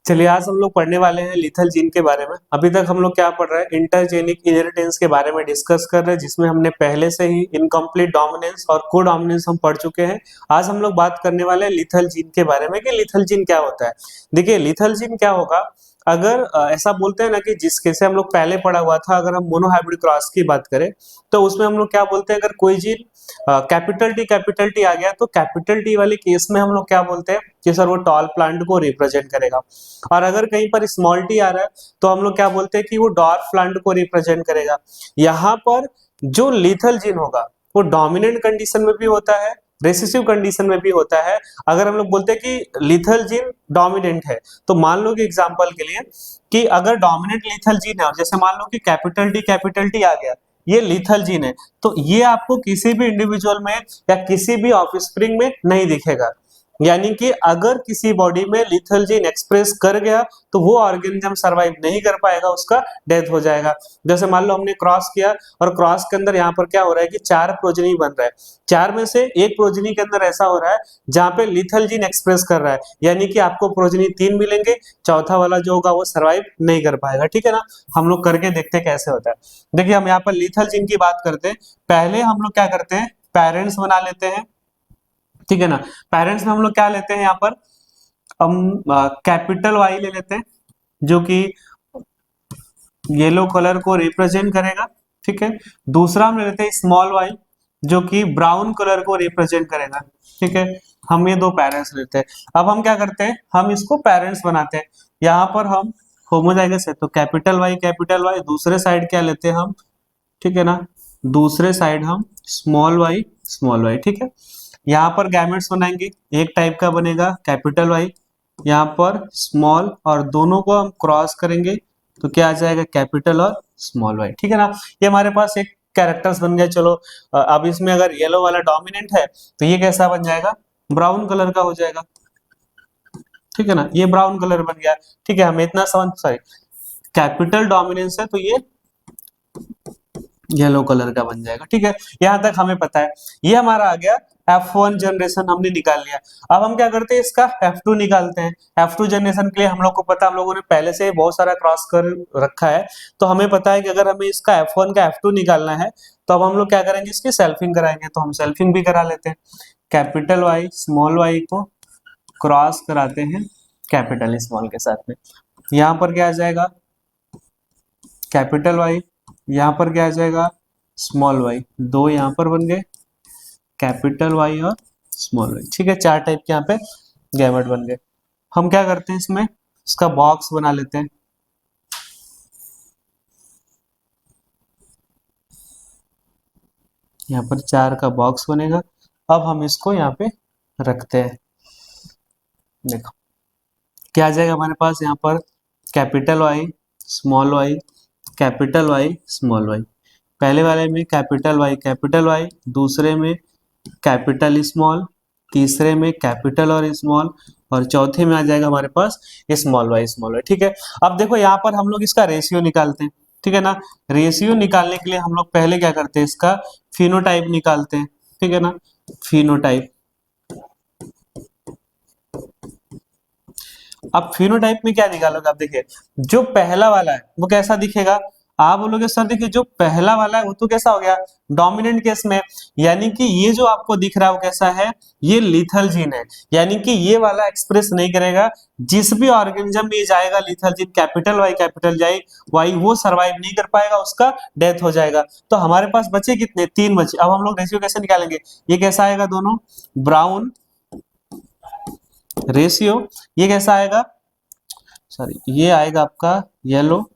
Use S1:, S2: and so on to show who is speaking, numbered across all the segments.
S1: चलिए आज हम लोग पढ़ने वाले हैं लीथल जीन के बारे में। अभी तक हम लोग क्या पढ़ रहे हैं, इंटरजेनिक इनहेरिटेंस के बारे में डिस्कस कर रहे हैं, जिसमें हमने पहले से ही इनकम्प्लीट डोमिनेंस और को डोमिनेंस हम पढ़ चुके हैं। आज हम लोग बात करने वाले हैं लीथल जीन के बारे में कि लीथल जीन क्या होता है। देखिए लीथल जीन क्या होगा, अगर ऐसा बोलते हैं ना कि जिस कैसे हम लोग पहले पढ़ा हुआ था, अगर हम मोनोहाइब्रिड क्रॉस की बात करें तो उसमें हम लोग क्या बोलते हैं, अगर कोई जीन कैपिटल टी आ गया तो कैपिटल टी वाले केस में हम लोग क्या बोलते हैं कि सर वो टॉल प्लांट को रिप्रेजेंट करेगा। और अगर कहीं पर स्मॉल टी आ रहा है तो हम लोग क्या बोलते हैं कि वो डॉर्फ प्लांट को रिप्रेजेंट करेगा। यहाँ पर जो लीथल जीन होगा वो डोमिनेंट कंडीशन में भी होता है, रेसेसिव कंडीशन में भी होता है। अगर हम लोग बोलते हैं कि लीथल जीन डोमिनेंट है तो मान लो कि एग्जांपल के लिए कि अगर डोमिनेंट लीथल जीन है और जैसे मान लो कि कैपिटल टी आ गया, ये लीथल जीन है, तो ये आपको किसी भी इंडिविजुअल में या किसी भी ऑफस्प्रिंग में नहीं दिखेगा। यानी कि अगर किसी बॉडी में लीथल जीन एक्सप्रेस कर गया तो वो ऑर्गेनिज्म सरवाइव नहीं कर पाएगा, उसका डेथ हो जाएगा। जैसे मान लो हमने क्रॉस किया और क्रॉस के अंदर यहाँ पर क्या हो रहा है कि 4 प्रोजेनी बन रहा है, 4 में से एक प्रोजेनी के अंदर ऐसा हो रहा है जहाँ पे लीथल जीन एक्सप्रेस कर रहा है, यानी कि आपको प्रोजेनी 3 मिलेंगे, चौथा वाला जो होगा वो सरवाइव नहीं कर पाएगा। ठीक है ना, हम लोग करके देखते हैं कैसे होता है। देखिए हम यहाँ पर लीथल जीन की बात करते हैं, पहले हम लोग क्या करते हैं, पेरेंट्स बना लेते हैं। ठीक है ना, पेरेंट्स में हम लोग क्या लेते हैं, यहाँ पर हम कैपिटल वाई ले लेते हैं जो कि येलो कलर को रिप्रेजेंट करेगा। ठीक है, दूसरा हम ले लेते हैं स्मॉल वाई जो कि ब्राउन कलर को रिप्रेजेंट करेगा। ठीक है, हम ये दो पेरेंट्स लेते हैं। अब हम क्या करते हैं, हम इसको पेरेंट्स बनाते हैं। यहाँ पर हम होमोजाइगस है तो कैपिटल वाई, दूसरे साइड क्या लेते हैं हम, ठीक है ना, दूसरे साइड हम स्मॉल वाई। ठीक है, यहाँ पर गैमेट्स बनाएंगे, एक टाइप का बनेगा कैपिटल वाई, यहाँ पर स्मॉल, और दोनों को हम क्रॉस करेंगे तो क्या आ जाएगा, कैपिटल और स्मॉल वाई। ठीक है ना, ये हमारे पास एक कैरेक्टर्स बन गए। चलो अब इसमें अगर येलो वाला डोमिनेंट है तो ये कैसा बन जाएगा, ब्राउन कलर का हो जाएगा। ठीक है ना, ये ब्राउन कलर बन गया। ठीक है, हमें इतना समझ, सॉरी कैपिटल डोमिनेंस है तो ये येलो कलर का बन जाएगा। ठीक है, यहां तक हमें पता है। ये हमारा आ गया F1 जनरेशन, हमने निकाल लिया। अब हम क्या करते हैं, इसका F2 निकालते हैं। F2 जनरेशन के लिए हम लोग को पता, हम लोगों ने पहले से बहुत सारा क्रॉस कर रखा है, तो हमें पता है कि अगर हमें इसका F1 का F2 निकालना है तो अब हम लोग क्या करेंगे, इसकी सेल्फिंग कराएंगे। तो हम सेल्फिंग भी करा लेते हैं, कैपिटल वाई स्मॉल वाई को क्रॉस कराते हैं कैपिटल स्मॉल के साथ में। यहाँ पर क्या आ जाएगा, कैपिटल वाई, यहाँ पर क्या आ जाएगा, स्मॉल वाई, दो यहाँ पर बन गए, कैपिटल वाई और स्मॉल वाई। ठीक है, 4 टाइप के यहाँ पे गैमेट बन गए। हम क्या करते हैं, इसमें इसका बॉक्स बना लेते हैं। यहाँ पर 4 का बॉक्स बनेगा। अब हम इसको यहाँ पे रखते हैं। देखो क्या आ जाएगा हमारे पास, यहाँ पर capital Y small Y, capital Y small Y. पहले वाले में कैपिटल वाई, दूसरे में कैपिटल स्मॉल, तीसरे में कैपिटल और स्मॉल, और चौथे में आ जाएगा हमारे पास स्मॉल वाई। ठीक है, अब देखो यहाँ पर हम लोग इसका रेशियो निकालते हैं। ठीक है ना, रेशियो निकालने के लिए हम लोग पहले क्या करते हैं, इसका फिनोटाइप निकालते हैं। ठीक है ना, फिनोटाइप। अब फिनोटाइप में क्या निकालोगे, आप देखिए जो पहला वाला है वो कैसा दिखेगा, आप बोलोगे सर देखिए जो पहला वाला है वो तो कैसा हो गया, डोमिनेंट केस में, यानी कि ये जो आपको दिख रहा है वो कैसा है, ये लीथल जीन है, यानी कि ये वाला एक्सप्रेस नहीं करेगा। जिस भी ऑर्गेनिज्म में जाएगा लीथल जीन कैपिटल वाई वो सरवाइव नहीं कर पाएगा, उसका डेथ हो जाएगा। तो हमारे पास बचे कितने, 3 बचे। अब हम लोग रेशियो कैसे निकालेंगे, ये कैसा आएगा, दोनों ब्राउन रेशियो, ये कैसा आएगा, सॉरी ये आएगा आपका येलो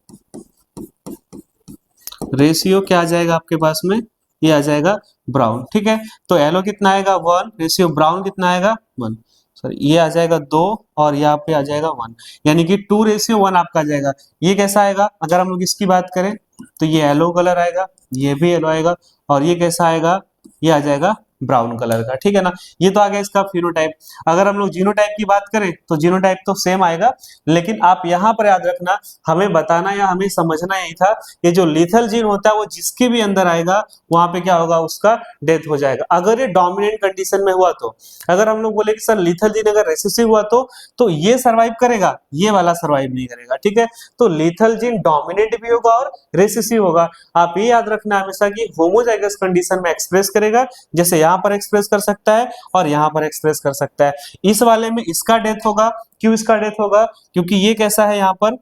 S1: रेशियो, क्या आ जाएगा आपके पास में, ये आ जाएगा ब्राउन। ठीक है, तो येलो कितना आएगा 1 रेशियो, ब्राउन कितना आएगा 1, सॉरी ये आ जाएगा 2 और यहाँ पे आ जाएगा 1, यानी कि 2 रेशियो 1 आपका आ जाएगा। ये कैसा आएगा, अगर हम लोग इसकी बात करें तो ये येलो कलर आएगा, ये भी येलो आएगा, और ये कैसा आएगा, ये आ जाएगा ब्राउन कलर का, ठीक है ना। ये तो आ गया इसका फिनोटाइप। अगर हम लोग जीनोटाइप की बात करें तो जीनोटाइप तो सेम आएगा, लेकिन आप यहाँ पर याद रखना, हमें बताना या हमें समझना यही था, ये जो लीथल जीन होता है वो जिसके भी अंदर आएगा वहां पे क्या होगा, उसका डेथ हो जाएगा, अगर ये डोमिनेंट कंडीशन में हुआ तो। अगर हम लोग बोले कि सर लीथल जीन अगर रेसेसिव हुआ तो ये सर्वाइव करेगा, ये वाला सर्वाइव नहीं करेगा, ठीक है। तो लीथल जीन डोमिनेंट भी होगा और रेसेसिव होगा। आप ये याद रखना हमेशा कि होमोजाइगस कंडीशन में एक्सप्रेस करेगा, जैसे यहाँ पर एक्सप्रेस कर सकता है और यहाँ पर एक्सप्रेस कर सकता है। इस वाले में इसका डेथ होगा। क्यों इसका डेथ होगा? क्योंकि ये कैसा है, यहाँ पर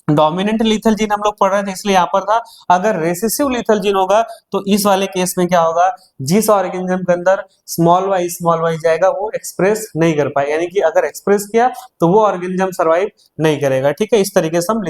S1: डोमिनेंट लीथल जीन हम लोग पढ़ रहे थे इसलिए यहाँ पर था। अगर रेसेसिव लीथल जीन होगा तो इस वाले केस में क्या होगा, जिस ऑर्गेनिज्म के अंदर स्मॉल वाई जाएगा वो एक्सप्रेस नहीं कर पाएगा, यानी कि अगर एक्सप्रेस किया तो वो ऑर्गेनिज्म सर्वाइव नहीं करेगा, ठीक है। इस तरीके से हम